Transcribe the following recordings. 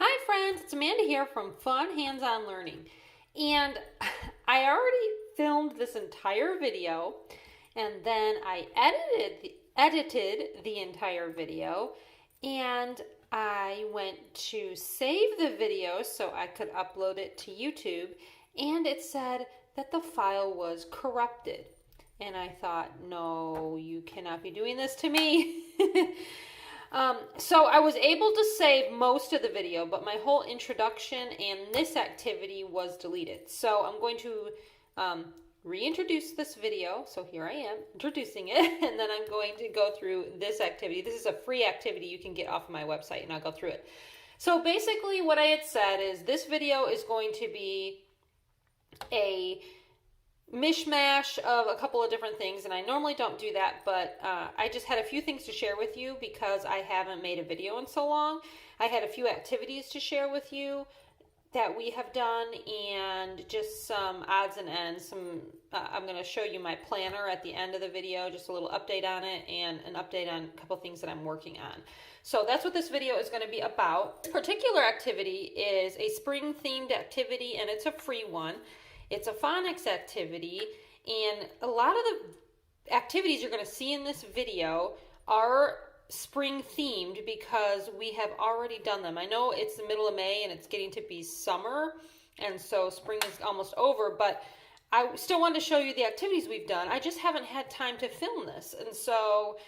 Hi friends, it's Amanda here from Fun Hands-On Learning. And I already filmed this entire video and then I edited the entire video and I went to save the video so I could upload it to YouTube, and it said that the file was corrupted. And I thought, no, you cannot be doing this to me. So I was able to save most of the video, but my whole introduction and this activity was deleted. So I'm going to reintroduce this video. So here I am introducing it, and then I'm going to go through this activity. This is a free activity you can get off of my website, and I'll go through it. So basically what I had said is this video is going to be a mishmash of a couple of different things, and I normally don't do that, but I just had a few things to share with you because I haven't made a video in so long. I had a few activities to share with you that we have done, and just some odds and ends. I'm going to show you my planner at the end of the video, just a little update on it and an update on a couple things that I'm working on. So that's what this video is going to be about. This particular activity is a spring themed activity, and it's a free one. It's a phonics activity, and a lot of the activities you're going to see in this video are spring themed because we have already done them. I know it's the middle of May and it's getting to be summer, and so spring is almost over, but I still wanted to show you the activities we've done. I just haven't had time to film this, and so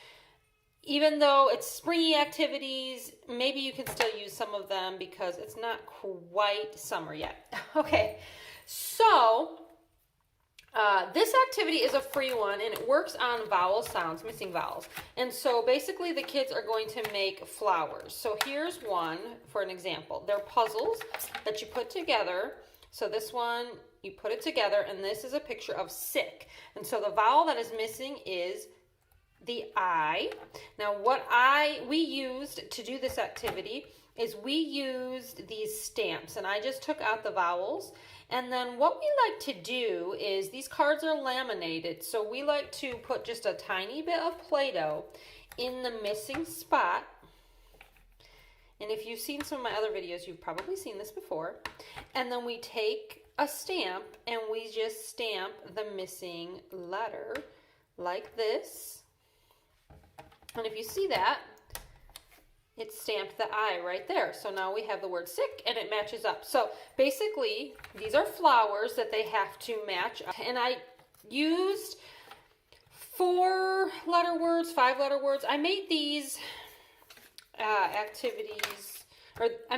even though it's springy activities, maybe you can still use some of them because it's not quite summer yet. Okay. So, this activity is a free one, and it works on vowel sounds, missing vowels. And so basically the kids are going to make flowers. So here's one for an example. They're puzzles that you put together. So this one, you put it together, and this is a picture of sick. And so the vowel that is missing is the I. Now what we used to do this activity is we used these stamps, and I just took out the vowels. And then what we like to do is, these cards are laminated, so we like to put just a tiny bit of Play-Doh in the missing spot. And if you've seen some of my other videos, you've probably seen this before. And then we take a stamp and we just stamp the missing letter like this. And if you see that, it stamped the I right there. So now we have the word sick, and it matches up. So basically, these are flowers that they have to match up. And I used 4-letter words, 5-letter words. I made these I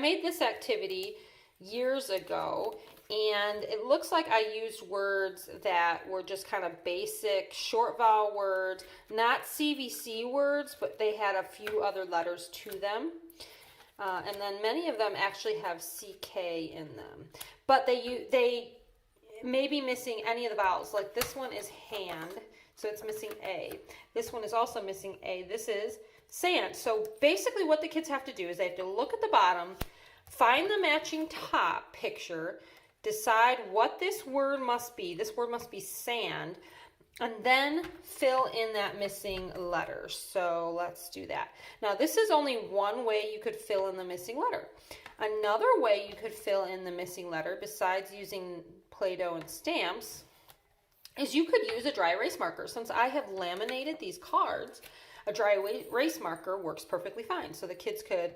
made this activity years ago, and it looks like I used words that were just kind of basic short vowel words, not CVC words, but they had a few other letters to them. And then many of them actually have CK in them. But they may be missing any of the vowels. Like this one is hand, so it's missing A. This one is also missing A. This is sand. So basically what the kids have to do is they have to look at the bottom, find the matching top picture, decide what this word must be. This word must be sand, and then fill in that missing letter. So let's do that. Now this is only one way you could fill in the missing letter. Another way you could fill in the missing letter, besides using Play-Doh and stamps, is you could use a dry erase marker. Since I have laminated these cards, a dry erase marker works perfectly fine. So the kids could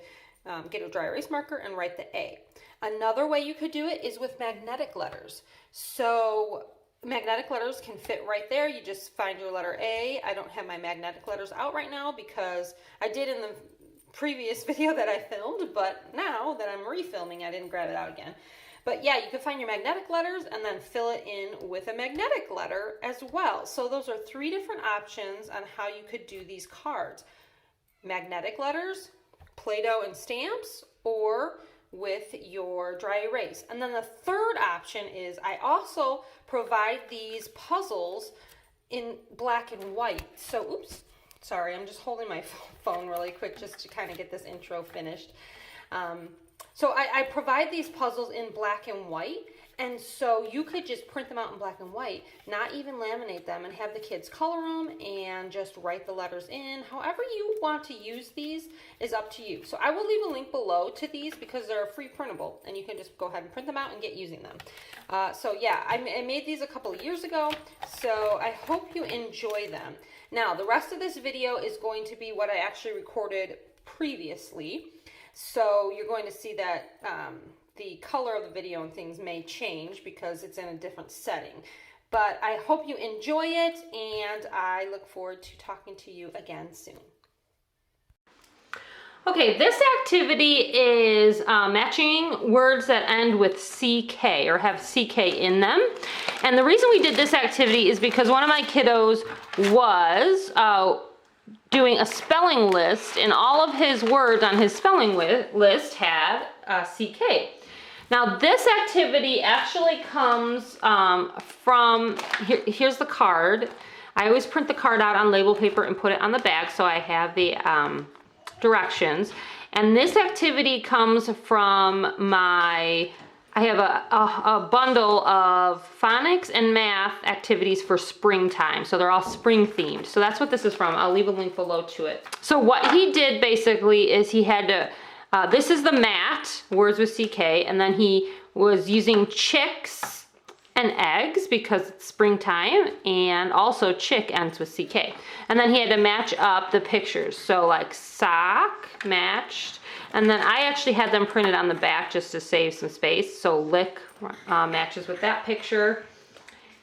get a dry erase marker and write the A. Another way you could do it is with magnetic letters. So magnetic letters can fit right there. You just find your letter A. I don't have my magnetic letters out right now because I did in the previous video that I filmed, but now that I'm refilming, I didn't grab it out again. But yeah, you can find your magnetic letters and then fill it in with a magnetic letter as well. So those are 3 different options on how you could do these cards. Magnetic letters, Play-Doh and stamps, or with your dry erase. And then the third option is I also provide these puzzles in black and white. So, oops, sorry, I'm just holding my phone really quick just to kind of get this intro finished. So I provide these puzzles in black and white, And so you could just print them out in black and white, not even laminate them, and have the kids color them and just write the letters in. However you want to use these is up to you. So I will leave a link below to these because they're free printable, and you can just go ahead and print them out and get using them. So yeah, I made these a couple of years ago, so I hope you enjoy them. Now, the rest of this video is going to be what I actually recorded previously. So you're going to see that the color of the video and things may change because it's in a different setting. But I hope you enjoy it, and I look forward to talking to you again soon. Okay, this activity is matching words that end with CK or have CK in them. And the reason we did this activity is because one of my kiddos was doing a spelling list, and all of his words on his spelling list had CK. Now this activity actually comes from, here's the card. I always print the card out on label paper and put it on the back so I have the directions. And this activity comes from I have a bundle of phonics and math activities for springtime. So they're all spring themed. So that's what this is from. I'll leave a link below to it. So what he did basically is he had to, this is the mat, words with CK, and then he was using chicks and eggs because it's springtime, and also chick ends with CK. And then he had to match up the pictures. So like sock matched, and then I actually had them printed on the back just to save some space. So lick matches with that picture.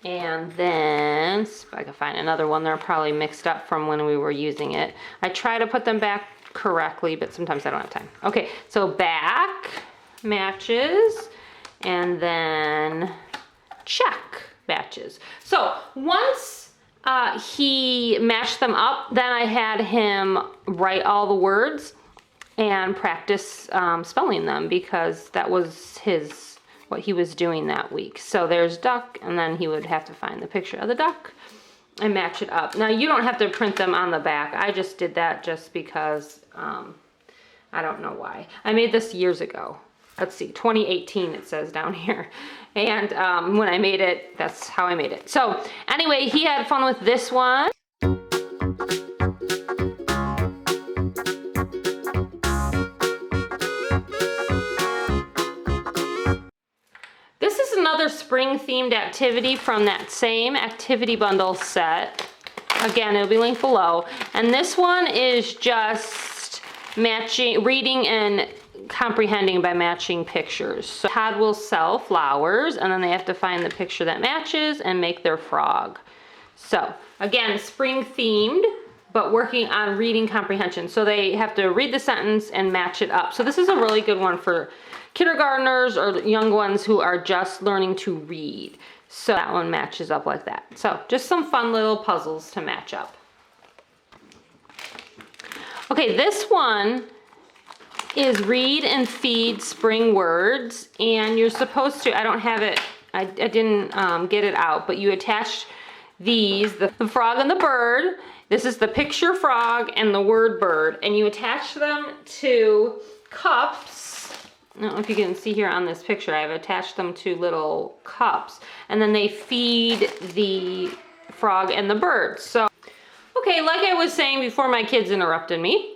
And then, if I can find another one, they're probably mixed up from when we were using it. I try to put them back correctly, but sometimes I don't have time. Okay, so back matches, and then check matches. So once he matched them up, then I had him write all the words and practice spelling them because that was what he was doing that week. So there's duck, and then he would have to find the picture of the duck and match it up. Now you don't have to print them on the back. I just did that just because I don't know why. I made this years ago. Let's see, 2018 it says down here. And when I made it, that's how I made it. So anyway, he had fun with this one. This is another spring themed activity from that same activity bundle set. Again, it'll be linked below. And this one is just matching, reading and comprehending by matching pictures. So Todd will sell flowers, and then they have to find the picture that matches and make their frog. So again, spring themed, but working on reading comprehension. So they have to read the sentence and match it up. So this is a really good one for kindergartners or young ones who are just learning to read. So that one matches up like that. So just some fun little puzzles to match up. Okay, this one is read and feed spring words, and you're supposed to, I don't have it, I didn't get it out, but you attach these, the frog and the bird. This is the picture frog and the word bird, and you attach them to cups. I don't know if you can see here on this picture, I've attached them to little cups, and then they feed the frog and the bird. So, okay, like I was saying before my kids interrupted me,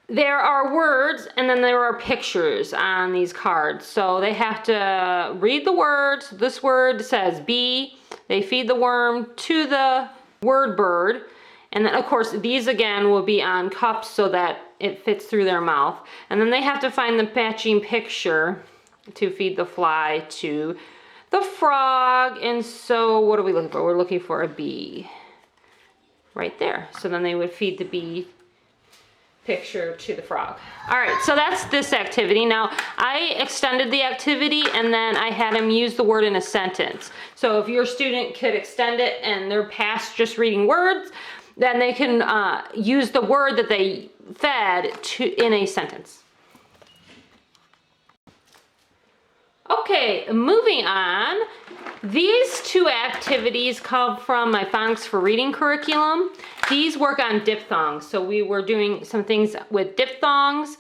there are words and then there are pictures on these cards. So they have to read the words. This word says bee. They feed the worm to the word bird. And then of course these again will be on cups so that it fits through their mouth. And then they have to find the matching picture to feed the fly to the frog. And so what are we looking for? We're looking for a bee right there. So then they would feed the bee picture to the frog. All right, so that's this activity. Now, I extended the activity and then I had him use the word in a sentence. So if your student could extend it and they're past just reading words, then they can use the word that they fed in a sentence. Okay, moving on. These two activities come from my Phonics for Reading curriculum. These work on diphthongs. So we were doing some things with diphthongs,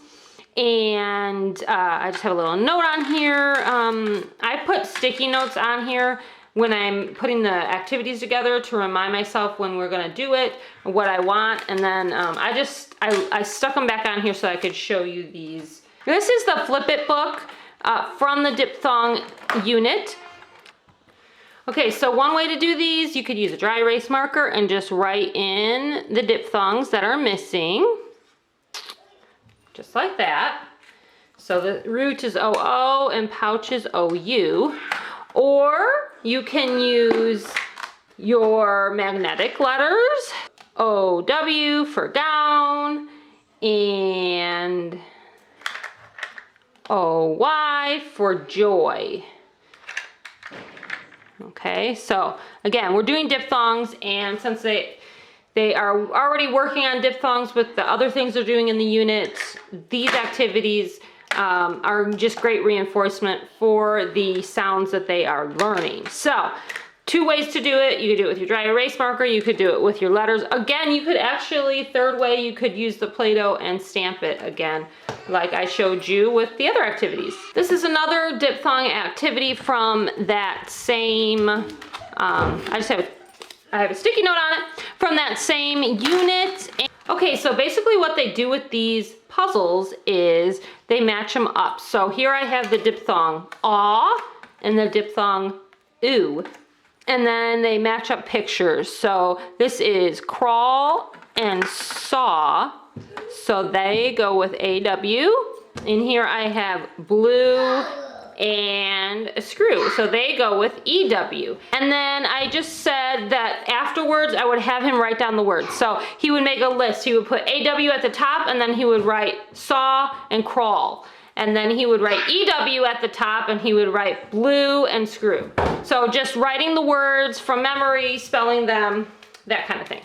And I just have a little note on here. I put sticky notes on here when I'm putting the activities together to remind myself when we're gonna do it, what I want, and then I stuck them back on here so I could show you these. This is the Flip It book from the Diphthong unit. Okay, so one way to do these, you could use a dry erase marker and just write in the diphthongs that are missing. Just like that. So the root is OO and pouch is OU. Or you can use your magnetic letters, OW for gown, and OY for joy. Okay, so again, we're doing diphthongs, and since they are already working on diphthongs with the other things they're doing in the unit, these activities are just great reinforcement for the sounds that they are learning. So, two ways to do it. You could do it with your dry erase marker, you could do it with your letters. Again, you could actually, third way, you could use the Play-Doh and stamp it again, like I showed you with the other activities. This is another diphthong activity from that same, I have a sticky note on it, from that same unit. Okay, so basically what they do with these puzzles is they match them up. So here I have the diphthong aw and the diphthong oo. And then they match up pictures. So this is crawl and saw. So they go with AW. And here I have blue and a screw. So they go with EW. And then I just said that afterwards I would have him write down the words. So he would make a list. He would put AW at the top, and then he would write saw and crawl. And then he would write EW at the top, and he would write blue and screw. So just writing the words from memory, spelling them, that kind of thing.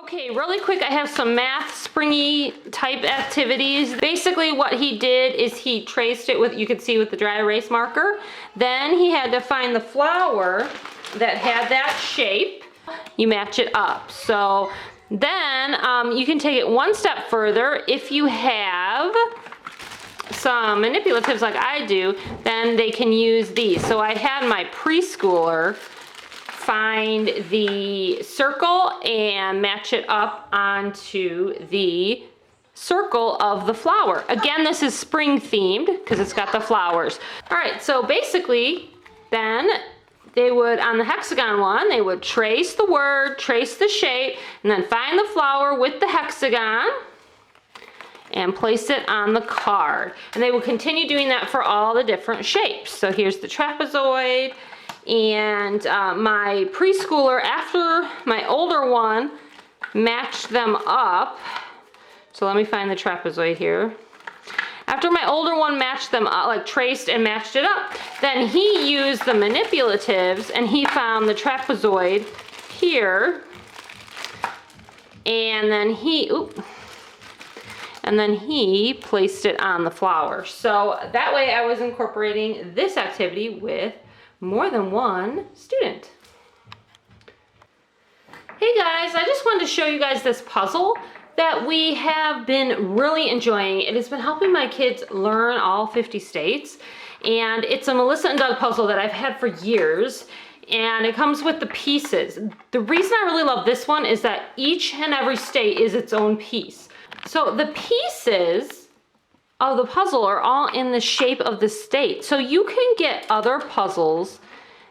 Okay, really quick, I have some math springy type activities. Basically what he did is he traced it with, you could see with the dry erase marker. Then he had to find the flower that had that shape. You match it up. So then you can take it one step further. If you have some manipulatives like I do, then they can use these. So I had my preschooler find the circle and match it up onto the circle of the flower. Again, this is spring themed because it's got the flowers. All right, so basically then they would, on the hexagon one, they would trace the word, trace the shape, and then find the flower with the hexagon and place it on the card. And they will continue doing that for all the different shapes. So here's the trapezoid. And my preschooler, after my older one, matched them up. So let me find the trapezoid here. After my older one matched them up, like traced and matched it up, then he used the manipulatives and he found the trapezoid here. And then he placed it on the flower. So that way I was incorporating this activity with more than one student. Hey guys, I just wanted to show you guys this puzzle that we have been really enjoying. It has been helping my kids learn all 50 states. And it's a Melissa and Doug puzzle that I've had for years. And it comes with the pieces. The reason I really love this one is that each and every state is its own piece. So the pieces of the puzzle are all in the shape of the state. So you can get other puzzles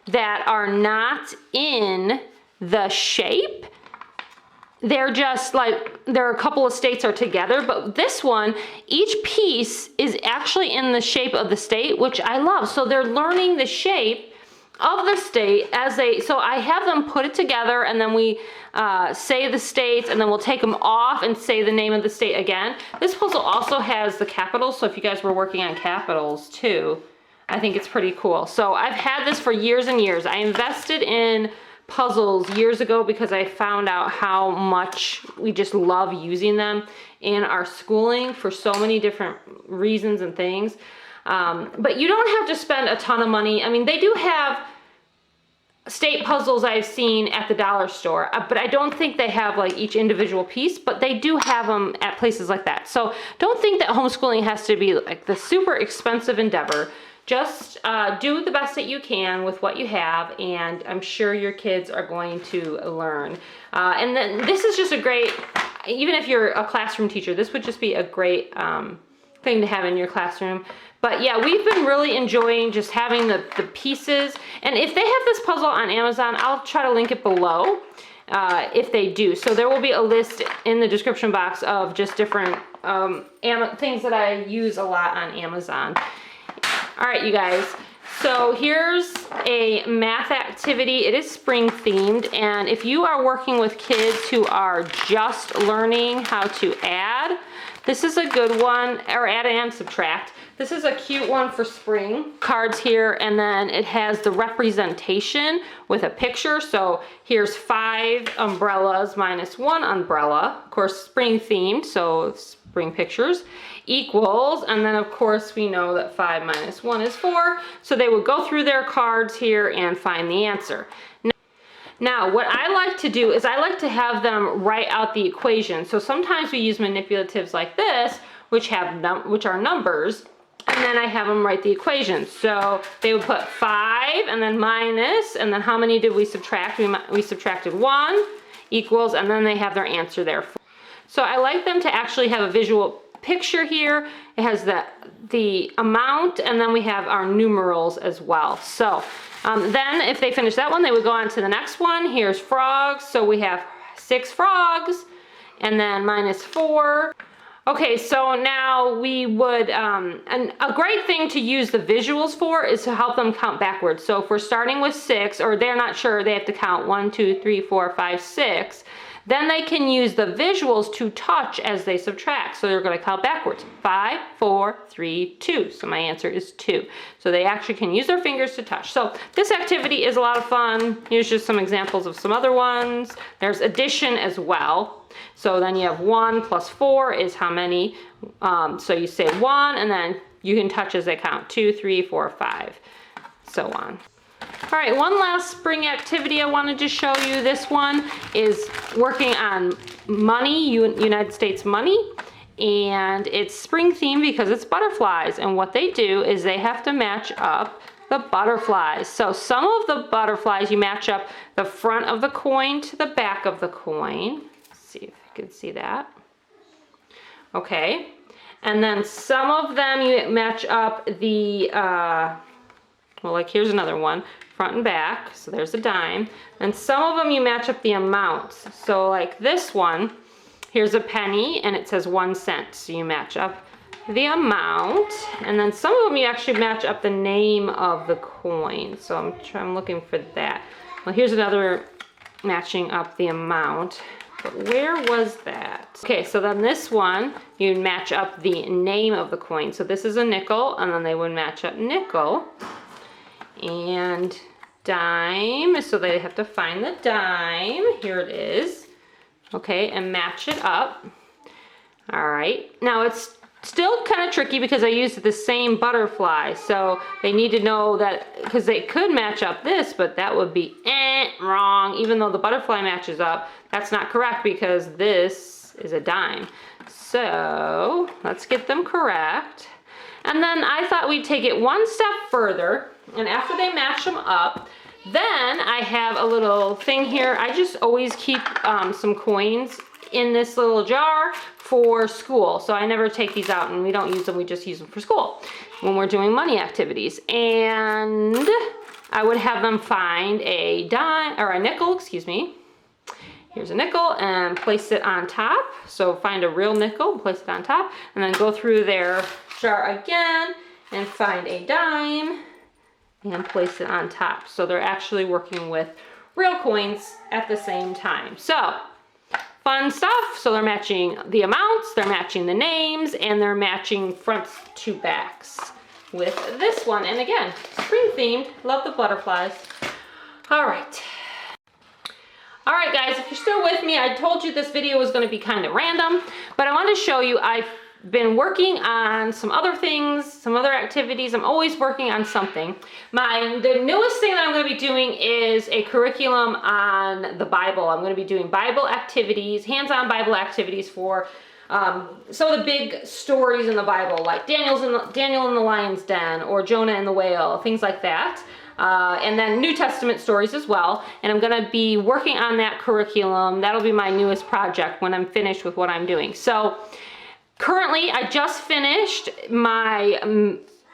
that are not in the shape. They're just like, there are a couple of states are together, but this one, each piece is actually in the shape of the state, which I love. So they're learning the shape of the state as so I have them put it together, and then we say the states, and then we'll take them off and say the name of the state again. This puzzle also has the capitals, so if you guys were working on capitals too, I think it's pretty cool. So I've had this for years and years. I invested in puzzles years ago because I found out how much we just love using them in our schooling for so many different reasons and things. But you don't have to spend a ton of money. I mean, they do have state puzzles I've seen at the dollar store, but I don't think they have like each individual piece, but they do have them at places like that. So don't think that homeschooling has to be like the super expensive endeavor. Just do the best that you can with what you have, and I'm sure your kids are going to learn. And then this is just a great, even if you're a classroom teacher, this would just be a great thing to have in your classroom. But yeah, we've been really enjoying just having the pieces. And if they have this puzzle on Amazon, I'll try to link it below if they do. So there will be a list in the description box of just different things that I use a lot on Amazon. All right, you guys. So here's a math activity. It is spring themed, and if you are working with kids who are just learning how to add, this is a good one, or add and subtract. This is a cute one for spring. Cards here, and then it has the representation with a picture. So here's 5 umbrellas minus 1 umbrella. Of course, spring themed, so spring pictures. Equals, and then of course we know that 5 minus 1 is 4. So they would go through their cards here and find the answer. Now, what I like to do is I like to have them write out the equation. So sometimes we use manipulatives like this, which are numbers, and then I have them write the equation. So they would put 5 and then minus, and then how many did we subtract? We subtracted 1 equals, and then they have their answer there. So I like them to actually have a visual picture here. It has the amount, and then we have our numerals as well. So then if they finish that one, they would go on to the next one. Here's frogs. So we have 6 frogs, and then minus 4. Okay, so now we would, and a great thing to use the visuals for is to help them count backwards. So if we're starting with 6, or they're not sure, they have to count 1, 2, 3, 4, 5, 6. Then they can use the visuals to touch as they subtract. So they're going to count backwards. 5, 4, 3, 2. So my answer is 2. So they actually can use their fingers to touch. So this activity is a lot of fun. Here's just some examples of some other ones. There's addition as well. So then you have 1 plus 4 is how many? So you say 1, and then you can touch as they count. 2, 3, 4, 5, so on. All right, one last spring activity I wanted to show you. This one is working on money, United States money, and it's spring themed because it's butterflies. And what they do is they have to match up the butterflies. So some of the butterflies, you match up the front of the coin to the back of the coin. Let's see if you can see that. Okay, and then some of them you match up the well, like here's another one, front and back, so there's a dime. And some of them you match up the amounts. So like this one, here's a penny and it says 1 cent. So you match up the amount, and then some of them you actually match up the name of the coin. So I'm looking for that. Well, here's another matching up the amount. But where was that? Okay, so then this one, you match up the name of the coin. So this is a nickel, and then they would match up nickel. And dime, so they have to find the dime. Here it is. Okay, and match it up. All right, now it's still kind of tricky because I used the same butterfly. So they need to know that, because they could match up this, but that would be wrong. Even though the butterfly matches up, that's not correct because this is a dime. So let's get them correct. And then I thought we'd take it one step further, and after they match them up, then I have a little thing here. I just always keep some coins in this little jar for school. So I never take these out and we don't use them, we just use them for school when we're doing money activities. And I would have them find a dime, or a nickel, excuse me. Here's a nickel and place it on top. So find a real nickel, place it on top, and then go through their jar again and find a dime and place it on top. So they're actually working with real coins at the same time. So fun stuff. So they're matching the amounts, they're matching the names, and they're matching fronts to backs with this one. And again, spring themed. Love the butterflies. All right. All right, guys, if you're still with me, I told you this video was going to be kind of random, but I wanted to show you I've been working on some other things, some other activities. I'm always working on something. The newest thing that I'm going to be doing is a curriculum on the Bible. I'm going to be doing Bible activities, hands-on Bible activities for some of the big stories in the Bible, like Daniel in the lion's den, or Jonah and the whale, things like that. And then New Testament stories as well. And I'm going to be working on that curriculum. That'll be my newest project when I'm finished with what I'm doing. So currently, I just finished my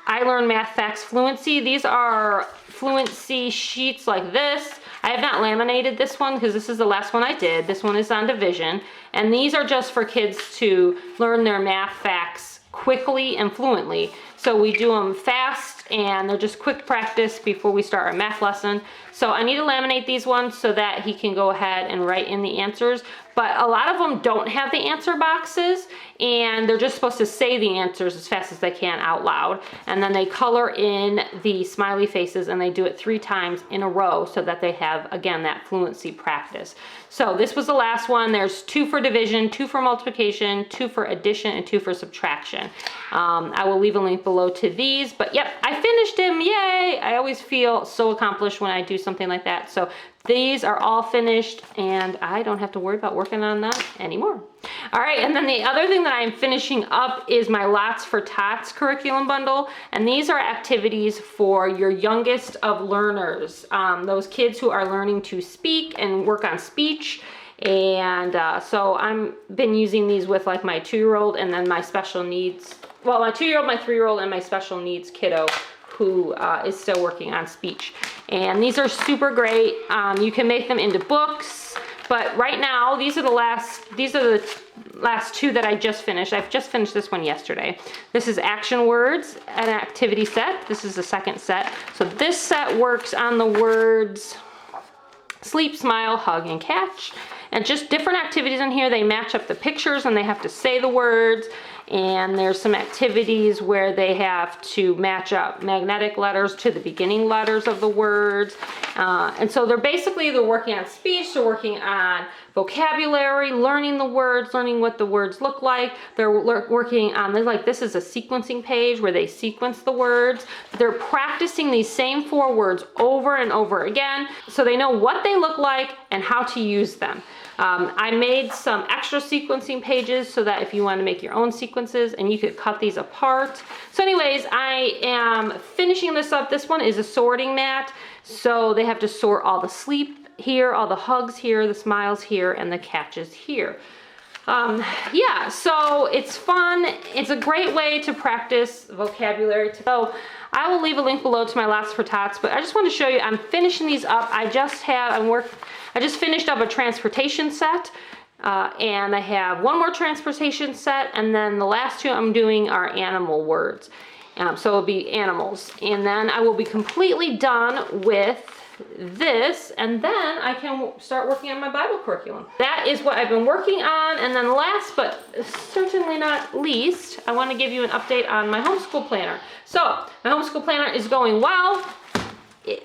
I Learn Math Facts Fluency. These are fluency sheets like this. I have not laminated this one because this is the last one I did. This one is on division. And these are just for kids to learn their math facts quickly and fluently. So we do them fast, and they're just quick practice before we start our math lesson. So I need to laminate these ones so that he can go ahead and write in the answers. But a lot of them don't have the answer boxes, and they're just supposed to say the answers as fast as they can out loud. And then they color in the smiley faces, and they do it 3 times in a row so that they have, again, that fluency practice. So this was the last one. There's 2 for division, 2 for multiplication, 2 for addition, and 2 for subtraction. I will leave a link below to these, but yep, I finished him, yay! I always feel so accomplished when I do something like that. So these are all finished, and I don't have to worry about working on that anymore. All right, and then the other thing that I'm finishing up is my Lots for Tots curriculum bundle, and these are activities for your youngest of learners, those kids who are learning to speak and work on speech. And so I've been using these with like my 2-year-old and then my special needs, well, my 2-year-old, my 3-year-old, and my special needs kiddo who is still working on speech. And these are super great. You can make them into books, but right now these are the last 2 that I just finished. I've just finished this one yesterday. This is action words, an activity set. This is the second set. So this set works on the words sleep, smile, hug, and catch. And just different activities in here. They match up the pictures and they have to say the words. And there's some activities where they have to match up magnetic letters to the beginning letters of the words. And so they're working on speech, they're working on vocabulary, learning the words, learning what the words look like. They're working on, this is a sequencing page where they sequence the words. They're practicing these same 4 words over and over again so they know what they look like and how to use them. I made some extra sequencing pages so that if you want to make your own sequences, and you could cut these apart. So anyways, I am finishing this up. This one is a sorting mat. So they have to sort all the sleep here, all the hugs here, the smiles here, and the catches here. Yeah, so it's fun. It's a great way to practice vocabulary. So I will leave a link below to my Lots for Tots, but I just want to show you, I'm finishing these up. I just finished up a transportation set, and I have 1 more transportation set, and then the last 2 I'm doing are animal words. So it'll be animals. And then I will be completely done with this, and then I can start working on my Bible curriculum. That is what I've been working on. And then last but certainly not least, I want to give you an update on my homeschool planner. So my homeschool planner is going well,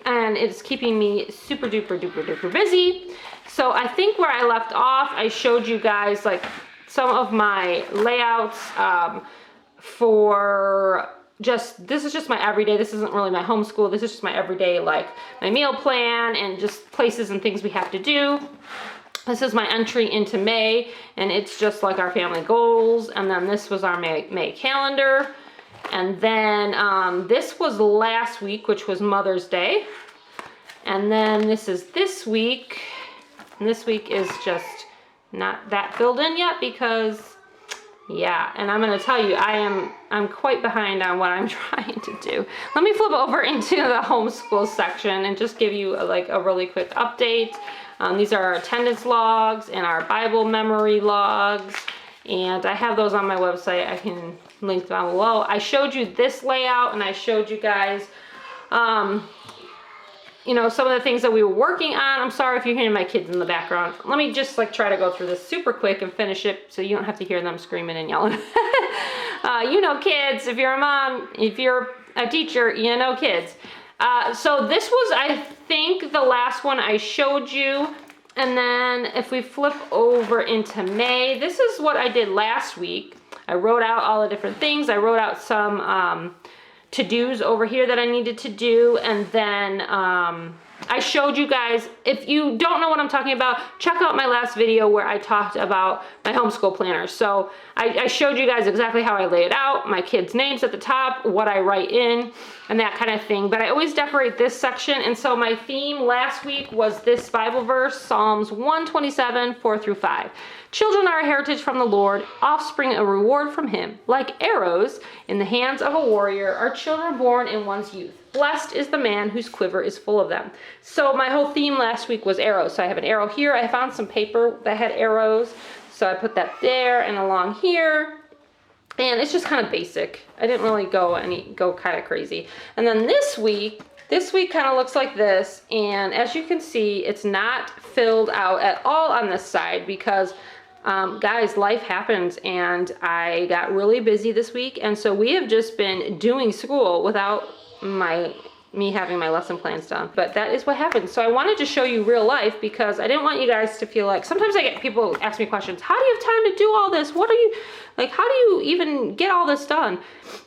and it's keeping me super duper duper duper busy. So I think where I left off, I showed you guys like some of my layouts for this is just my everyday. This isn't really my homeschool. This is just my everyday, like my meal plan and just places and things we have to do. This is my entry into May, and it's just like our family goals. And then this was our May calendar. And then this was last week, which was Mother's Day. And then this is this week. And this week is just not that filled in yet because, yeah, and I'm going to tell you, I'm quite behind on what I'm trying to do. Let me flip over into the homeschool section and just give you a really quick update. These are our attendance logs and our Bible memory logs, and I have those on my website. I can link down below. I showed you this layout, and I showed you guys you know, some of the things that we were working on. I'm sorry if you're hearing my kids in the background. Let me just like try to go through this super quick and finish it so you don't have to hear them screaming and yelling. You know kids, if you're a mom, if you're a teacher, you know kids. So this was, I think, the last one I showed you. And then if we flip over into May, this is what I did last week. I wrote out all the different things. I wrote out some to-dos over here that I needed to do. And then I showed you guys, if you don't know what I'm talking about, check out my last video where I talked about my homeschool planner. So I showed you guys exactly how I lay it out, my kids' names at the top, what I write in, and that kind of thing. But I always decorate this section. And so my theme last week was this Bible verse, Psalms 127, 4-5. Children are a heritage from the Lord, offspring a reward from him. Like arrows in the hands of a warrior are children born in one's youth. Blessed is the man whose quiver is full of them. So my whole theme last week was arrows. So I have an arrow here. I found some paper that had arrows. So I put that there and along here. And it's just kind of basic. I didn't really go kind of crazy. And then this week kind of looks like this. And as you can see, it's not filled out at all on this side because guys, life happens and I got really busy this week. And so we have just been doing school without me having my lesson plans done. But that is what happens. So I wanted to show you real life because I didn't want you guys to feel like, sometimes I get people ask me questions, how do you have time to do all this? What are you, like, how do you even get all this done?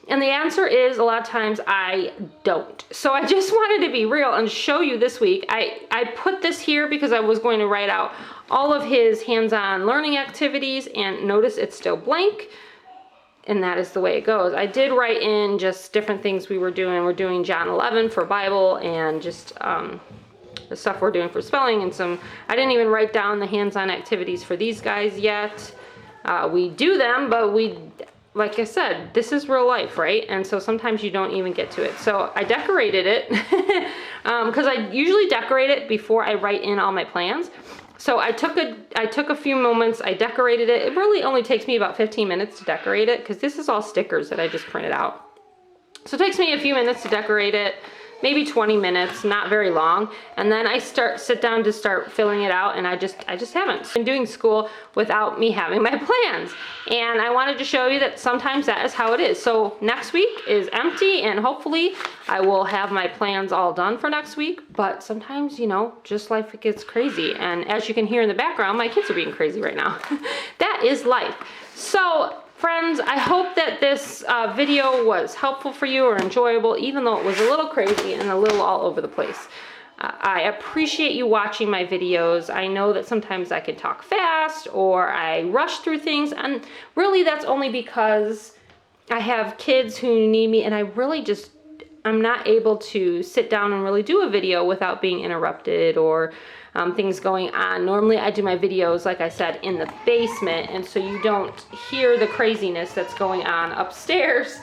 And the answer is a lot of times I don't. So I just wanted to be real and show you this week. I put this here because I was going to write out all of his hands-on learning activities, and notice it's still blank. And that is the way it goes. I did write in just different things we were doing. We're doing John 11 for Bible and just the stuff we're doing for spelling and some, I didn't even write down the hands-on activities for these guys yet. We do them, but like I said, this is real life, right? And so sometimes you don't even get to it. So I decorated it because I usually decorate it before I write in all my plans. So I took a few moments, I decorated it. It really only takes me about 15 minutes to decorate it because this is all stickers that I just printed out. So it takes me a few minutes to decorate it, maybe 20 minutes, not very long. And then I sit down to start filling it out, and I just haven't been doing school without me having my plans. And I wanted to show you that sometimes that is how it is. So next week is empty, and hopefully I will have my plans all done for next week. But sometimes, you know, just life gets crazy. And as you can hear in the background, my kids are being crazy right now. That is life. So friends, I hope that this video was helpful for you or enjoyable, even though it was a little crazy and a little all over the place. I appreciate you watching my videos. I know that sometimes I can talk fast or I rush through things, and really that's only because I have kids who need me, and I'm not able to sit down and really do a video without being interrupted or things going on. Normally I do my videos, like I said, in the basement, and so you don't hear the craziness that's going on upstairs.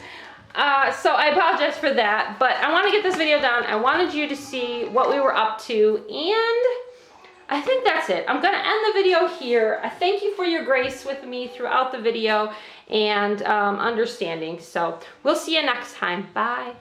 So I apologize for that, but I want to get this video done. I wanted you to see what we were up to, and I think that's it. I'm going to end the video here. I thank you for your grace with me throughout the video and understanding. So we'll see you next time. Bye.